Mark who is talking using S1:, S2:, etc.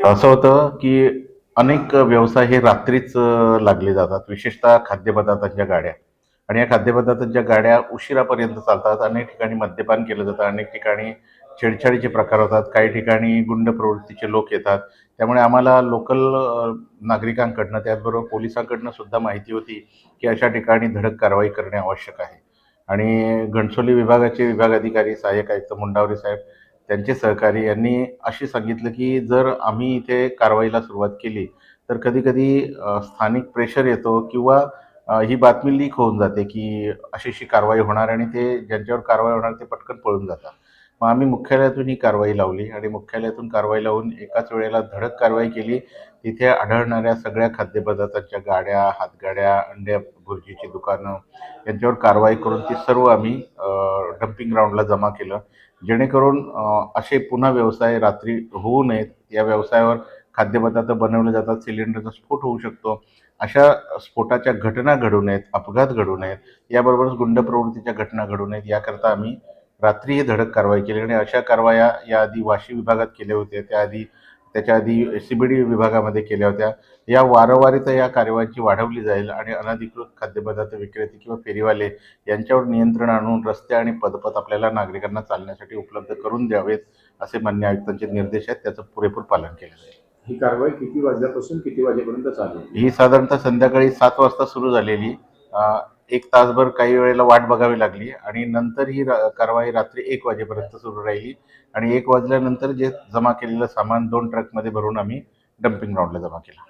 S1: असं होतं की अनेक व्यवसाय हे रात्रीच लागले जातात, विशेषतः खाद्यपदार्थांच्या गाड्या. आणि या खाद्यपदार्थांच्या गाड्या उशिरापर्यंत चालतात. अनेक ठिकाणी मद्यपान केलं जातं, अनेक ठिकाणी छेडछाडीचे प्रकार होतात, काही ठिकाणी गुंड प्रवृत्तीचे लोक येतात. त्यामुळे आम्हाला लोकल नागरिकांकडनं, त्याचबरोबर पोलिसांकडनं सुद्धा माहिती होती की अशा ठिकाणी धडक कारवाई करणे आवश्यक आहे. आणि घणसोली विभागाचे विभाग अधिकारी, सहाय्यक आयुक्त मुंडावरे साहेब, त्यांचे सहकारी यांनी असे सांगितलं की जर आम्ही इथे कारवाईला सुरुवात केली तर कधी-कधी स्थानिक प्रेशर येतो किंवा ही बातमी लीक होऊन जाते की अशी-अशी कारवाई होणार आणि ते ज्यांच्यावर कारवाई होणार ते पटकन पळून जातात. मग आम्ही मुख्यालयातून ही कारवाई लावली आणि मुख्यालयातून कारवाई लावून एकाच वेळेला धडक कारवाई केली. तिथे आढळणाऱ्या सगळ्या खाद्यपदार्थांच्या गाड्या, हातगाड्या, अंड्या भुर्जीची दुकानं यांच्यावर कारवाई करून ती सर्व आम्ही डंपिंग ग्राउंडला जमा केलं. जेणेकरून असे पुन्हा व्यवसाय रात्री होऊ नयेत. या व्यवसायावर खाद्यपदार्थ बनवले जातात, सिलेंडरचा स्फोट होऊ शकतो. अशा स्फोटाच्या घटना घडू नयेत, अपघात घडू नयेत, याबरोबरच गुंड प्रवृत्तीच्या घटना घडू नयेत याकरता आम्ही रात्री ही धडक कारवाई केली. आणि अशा कारवाया याआधी वाशी विभागात केल्या होत्या, त्याच्या आधी CBD विभागामध्ये केल्या होत्या. या वारंवारिता या कारवायांची वाढवली जाईल आणि अनधिकृत खाद्यपदार्थ विक्रेते किंवा फेरीवाले यांच्यावर नियंत्रण आणून रस्ते आणि पदपथ आपल्याला नागरिकांना चालण्यासाठी उपलब्ध करून द्यावेत, असे माननीय आयुक्तांचे निर्देश आहेत. त्याचं पुरेपूर पालन केलं जाईल.
S2: ही कारवाई किती वाजल्यापासून किती वाजेपर्यंत चालू?
S1: ही साधारणतः संध्याकाळी 7 वाजता सुरू झालेली. 1 तासभर काही वेळेला वाट बघावी लागली आणि नंतर ही कारवाई रात्री 1 वाजेपर्यंत सुरू राहिली. आणि 1 वाजल्यानंतर जे जमा केलेलं सामान 2 ट्रकमध्ये भरून आम्ही डंपिंग ग्राउंडला जमा केलं.